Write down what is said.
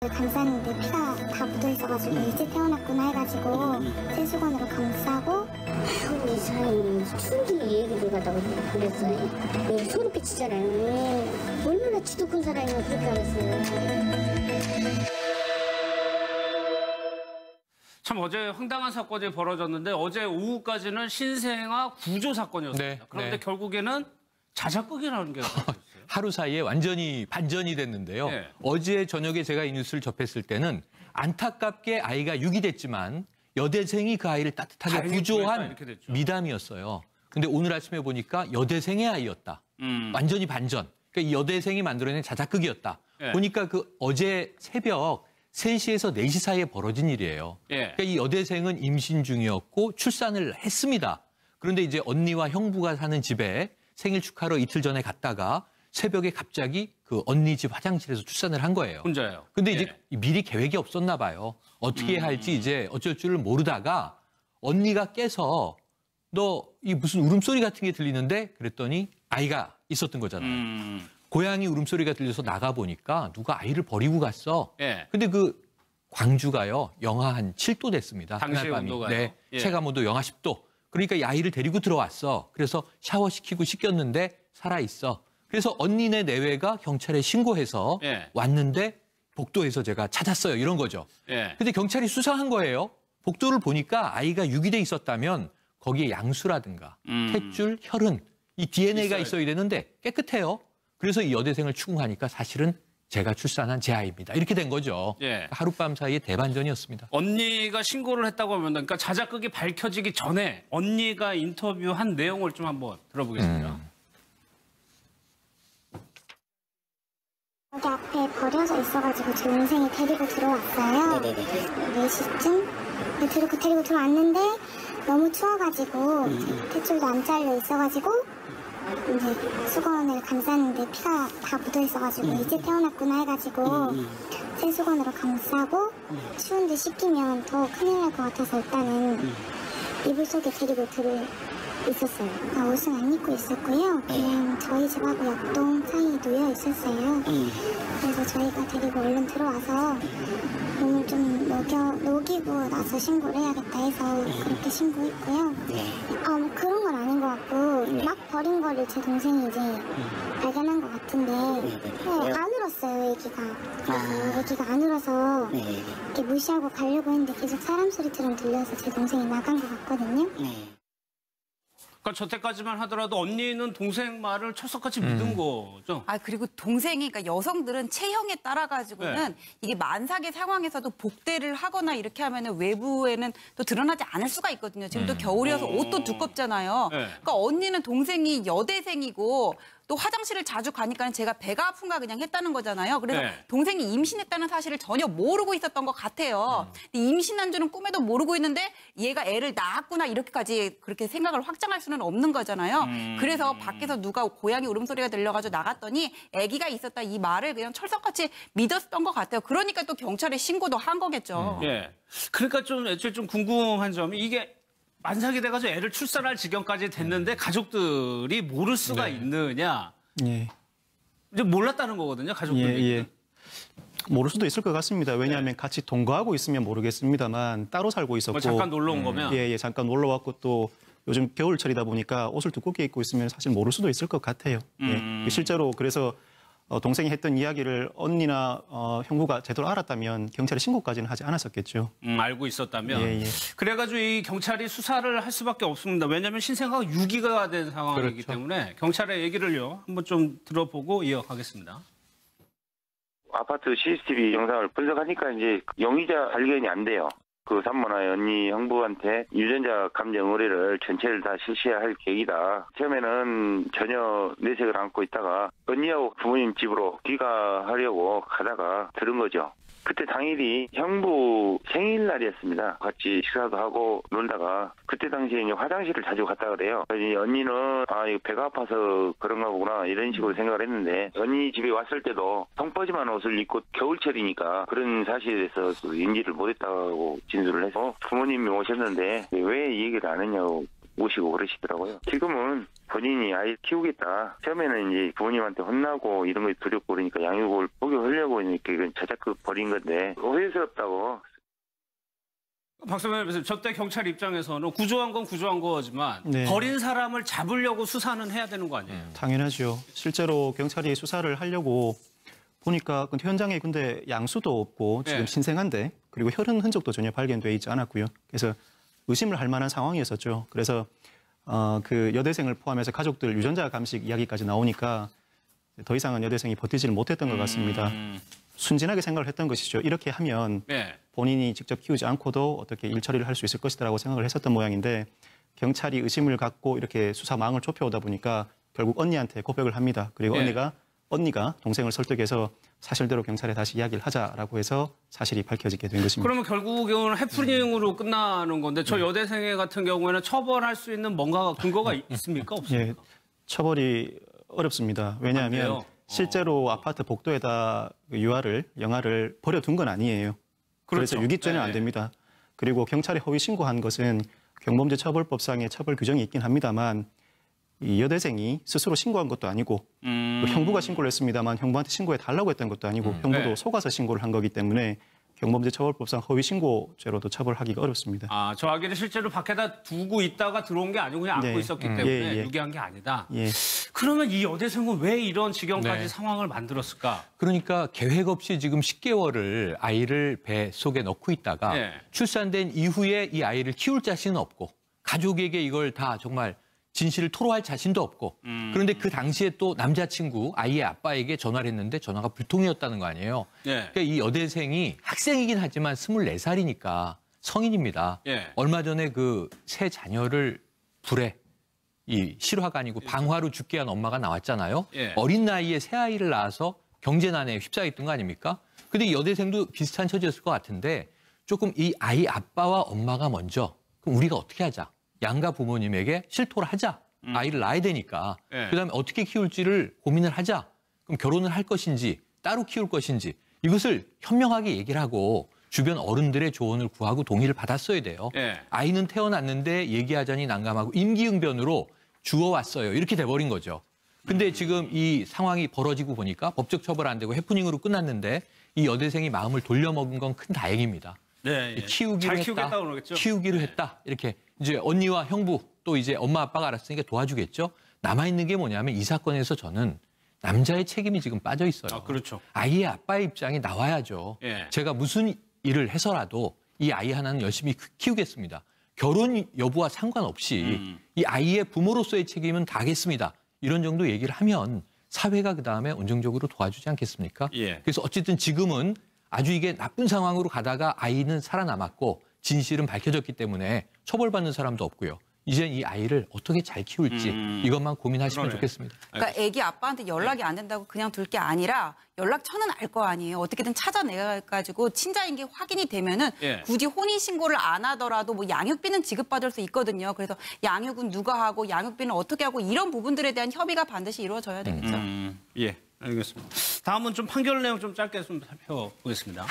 감쌌는데 피가 다 묻어 있어가지고 일찍 태어났구나 해가지고 세수건으로 감싸고 이 사람이 충분히 얘기를 갖다가 그랬어요. 소름 끼치잖아요. 얼마나 지도 큰 사람이면 그렇게 하겠어요. 참 어제 황당한 사건이 벌어졌는데 어제 오후까지는 신생아 구조 사건이었습니다. 네, 그런데 네. 결국에는 자작극이라는 게 하루 사이에 완전히 반전이 됐는데요. 네. 어제 저녁에 제가 이 뉴스를 접했을 때는 안타깝게 아이가 유기됐지만 여대생이 그 아이를 따뜻하게 구조한 미담이었어요. 근데 오늘 아침에 보니까 여대생의 아이였다. 완전히 반전. 그러니까 이 여대생이 만들어낸 자작극이었다. 네. 보니까 그 어제 새벽 3시에서 4시 사이에 벌어진 일이에요. 네. 그러니까 이 여대생은 임신 중이었고 출산을 했습니다. 그런데 이제 언니와 형부가 사는 집에 생일 축하로 이틀 전에 갔다가 새벽에 갑자기 그 언니 집 화장실에서 출산을 한 거예요. 혼자요. 근데 이제 미리 계획이 없었나 봐요. 어떻게 할지 이제 어쩔 줄을 모르다가 언니가 깨서 너 이 무슨 울음소리 같은 게 들리는데 그랬더니 아이가 있었던 거잖아요. 고양이 울음소리가 들려서 나가보니까 누가 아이를 버리고 갔어. 예. 근데 그 광주가요. 영하 한 7도 됐습니다. 당시 그날 밤이. 온도가요? 네. 예. 체감온도 영하 10도. 그러니까 이 아이를 데리고 들어왔어. 그래서 샤워시키고 씻겼는데 살아있어. 그래서 언니네 내외가 경찰에 신고해서 예. 왔는데 복도에서 제가 찾았어요. 이런 거죠. 예. 근데 경찰이 수사한 거예요. 복도를 보니까 아이가 유기돼 있었다면 거기에 양수라든가 탯줄, 혈흔, 이 DNA가 있어야 되는데 깨끗해요. 그래서 이 여대생을 추궁하니까 사실은 제가 출산한 제 아이입니다. 이렇게 된 거죠. 예. 하룻밤 사이에 대반전이었습니다. 언니가 신고를 했다고 하면 그러니까 자작극이 밝혀지기 전에 언니가 인터뷰한 내용을 좀 한번 들어보겠습니다. 여기 앞에 버려져 있어가지고 제 동생이 데리고 들어왔어요. 4시쯤 데리고 들어왔는데 너무 추워가지고 탯줄도 안 잘려 있어가지고 이제 수건을 감쌌는데 피가 다 묻어 있어가지고 일찍 태어났구나 해가지고 세수건으로 감싸고 추운데 씻기면 더 큰일 날 것 같아서 일단은 이불 속에 데리고 있었어요. 옷은 안 입고 있었고요. 그냥 저희 집하고 옆동 사이에 놓여 있었어요. 그래서 저희가 데리고 얼른 들어와서 몸을 좀 녹이고 나서 신고를 해야겠다 해서 그렇게 신고했고요. 뭐 그런 건 아닌 것 같고 막 버린 거를 제 동생이 이제 발견한 것 같은데 안 울었어요, 애기가. 그래서 애기가 안 울어서 이렇게 무시하고 가려고 했는데 계속 사람 소리처럼 들려서 제 동생이 나간 것 같거든요. 그러니까 저때까지만 하더라도 언니는 동생 말을 철석같이 믿은 거죠. 그리고 동생이, 그러니까 여성들은 체형에 따라 가지고는 이게 만삭의 상황에서도 복대를 하거나 이렇게 하면은 외부에는 또 드러나지 않을 수가 있거든요. 지금 또 겨울이어서 옷도 두껍잖아요. 그러니까 언니는 동생이 여대생이고 또 화장실을 자주 가니까 제가 배가 아픈가 그냥 했다는 거잖아요. 그래서 동생이 임신했다는 사실을 전혀 모르고 있었던 것 같아요. 근데 임신한 줄은 꿈에도 모르고 있는데 얘가 애를 낳았구나 이렇게까지 그렇게 생각을 확장할 수는 없는 거잖아요. 그래서 밖에서 누가 고양이 울음소리가 들려가지고 나갔더니 아기가 있었다 이 말을 그냥 철석같이 믿었던 것 같아요. 그러니까 또 경찰에 신고도 한 거겠죠. 예. 그러니까 좀 애초에 좀 궁금한 점이 이게 만삭이 돼가지고 애를 출산할 지경까지 됐는데 가족들이 모를 수가 있느냐. 예. 이제 몰랐다는 거거든요, 가족들이. 예. 모를 수도 있을 것 같습니다. 왜냐하면 같이 동거하고 있으면 모르겠습니다만 따로 살고 있었고. 잠깐 놀러 온 거면? 예, 잠깐 놀러 왔고 또 요즘 겨울철이다 보니까 옷을 두껍게 입고 있으면 사실 모를 수도 있을 것 같아요. 예. 실제로 그래서 동생이 했던 이야기를 언니나 형부가 제대로 알았다면 경찰에 신고까지는 하지 않았었겠죠. 알고 있었다면. 예. 그래가지고 이 경찰이 수사를 할 수밖에 없습니다. 왜냐하면 신생아가 유기가 된 상황이기 때문에 경찰의 얘기를요 한번 좀 들어보고 이어가겠습니다. 아파트 CCTV 영상을 분석하니까 이제 용의자 발견이 안 돼요. 그 산모나 언니 형부한테 유전자 감정 의뢰를 전체를 다 실시할 계획이다. 처음에는 전혀 내색을 안고 있다가 언니하고 부모님 집으로 귀가하려고 가다가 들은 거죠. 그때 당일이 형부 생일날이었습니다. 같이 식사도 하고 놀다가 그때 당시에 이제 화장실을 자주 갔다 그래요. 언니는 이거 배가 아파서 그런가 보구나 이런 식으로 생각을 했는데 언니 집에 왔을 때도 펑퍼짐한 옷을 입고 겨울철이니까 그런 사실에 대해서 인지를 못했다고 진술을 해서 부모님이 오셨는데 왜 이 얘기를 안 했냐고 우시고 그러시더라고요. 지금은 본인이 아이 키우겠다. 처음에는 이제 부모님한테 혼나고 이런 거 두렵고 그러니까 양육을 포기하려고 이렇게 자작극 벌인 건데 후회스럽다고. 박성현 변호사님, 저때 경찰 입장에서는 구조한 건 구조한 거지만 네. 버린 사람을 잡으려고 수사는 해야 되는 거 아니에요? 당연하죠. 실제로 경찰이 수사를 하려고 보니까 현장에 근데 양수도 없고 지금 네. 신생한데 그리고 혈흔 흔적도 전혀 발견돼 있지 않았고요. 그래서 의심을 할 만한 상황이었었죠. 그래서 그 여대생을 포함해서 가족들 유전자 감식 이야기까지 나오니까 더 이상은 여대생이 버티지를 못했던 것 같습니다. 순진하게 생각을 했던 것이죠. 이렇게 하면 네. 본인이 직접 키우지 않고도 어떻게 일 처리를 할 수 있을 것이라고 생각을 했었던 모양인데 경찰이 의심을 갖고 이렇게 수사망을 좁혀오다 보니까 결국 언니한테 고백을 합니다. 그리고 네. 언니가 동생을 설득해서 사실대로 경찰에 다시 이야기를 하자라고 해서 사실이 밝혀지게 된 것입니다. 그러면 결국은 해프닝으로 끝나는 건데 저 여대생 같은 경우에는 처벌할 수 있는 뭔가 근거가 있습니까? 없습니까? 예, 처벌이 어렵습니다. 왜냐하면 돼요? 실제로 아파트 복도에다 영아를 버려둔 건 아니에요. 그래서 그렇죠. 유기죄는 네. 안 됩니다. 그리고 경찰에 허위 신고한 것은 경범죄처벌법상의 처벌 규정이 있긴 합니다만 이 여대생이 스스로 신고한 것도 아니고 형부가 신고를 했습니다만 형부한테 신고해 달라고 했던 것도 아니고 형부도 네. 속아서 신고를 한 거기 때문에 경범죄처벌법상 허위 신고죄로도 처벌하기가 어렵습니다. 아, 저 아기를 실제로 밖에다 두고 있다가 들어온 게 아니고 그냥 안고 네. 있었기 때문에 예, 예. 유기한 게 아니다. 예. 그러면 이 여대생은 왜 이런 지경까지 네. 상황을 만들었을까? 그러니까 계획 없이 지금 10개월을 아이를 배 속에 넣고 있다가 네. 출산된 이후에 이 아이를 키울 자신은 없고 가족에게 이걸 다 정말 진실을 토로할 자신도 없고 그런데 그 당시에 또 남자친구 아이의 아빠에게 전화를 했는데 전화가 불통이었다는 거 아니에요. 예. 그러니까 이 여대생이 학생이긴 하지만 24살이니까 성인입니다. 예. 얼마 전에 그 새 자녀를 불에 이 실화가 아니고 방화로 죽게 한 엄마가 나왔잖아요. 예. 어린 나이에 새 아이를 낳아서 경제난에 휩싸였던 거 아닙니까? 근데 이 여대생도 비슷한 처지였을 것 같은데 조금 이 아이 아빠와 엄마가 먼저 그럼 우리가 어떻게 하자. 양가 부모님에게 실토를 하자. 아이를 낳아야 되니까. 예. 그다음에 어떻게 키울지를 고민을 하자. 그럼 결혼을 할 것인지 따로 키울 것인지 이것을 현명하게 얘기를 하고 주변 어른들의 조언을 구하고 동의를 받았어야 돼요. 예. 아이는 태어났는데 얘기하자니 난감하고 임기응변으로 주워왔어요. 이렇게 돼버린 거죠. 근데 지금 이 상황이 벌어지고 보니까 법적 처벌 안 되고 해프닝으로 끝났는데 이 여대생이 마음을 돌려먹은 건 큰 다행입니다. 네, 예. 키우기로 잘 했다. 키우겠다 그러겠죠. 키우기로 했다. 이렇게 이제 언니와 형부 또 이제 엄마 아빠가 알았으니까 도와주겠죠. 남아있는 게 뭐냐면 이 사건에서 저는 남자의 책임이 지금 빠져 있어요. 아, 그렇죠. 아이의 아빠의 입장이 나와야죠. 예. 제가 무슨 일을 해서라도 이 아이 하나는 열심히 키우겠습니다. 결혼 여부와 상관없이 이 아이의 부모로서의 책임은 다하겠습니다. 이런 정도 얘기를 하면 사회가 그다음에 온정적으로 도와주지 않겠습니까? 예. 그래서 어쨌든 지금은 아주 이게 나쁜 상황으로 가다가 아이는 살아남았고 진실은 밝혀졌기 때문에 처벌받는 사람도 없고요. 이젠 이 아이를 어떻게 잘 키울지 이것만 고민하시면 그러네. 좋겠습니다. 그러니까 애기 아빠한테 연락이 안 된다고 그냥 둘 게 아니라 연락처는 알 거 아니에요. 어떻게든 찾아내가지고 친자인 게 확인이 되면은 예. 굳이 혼인 신고를 안 하더라도 뭐 양육비는 지급받을 수 있거든요. 그래서 양육은 누가 하고 양육비는 어떻게 하고 이런 부분들에 대한 협의가 반드시 이루어져야 되겠죠. 예, 알겠습니다. 다음은 좀 판결 내용 좀 짧게 좀 살펴보겠습니다.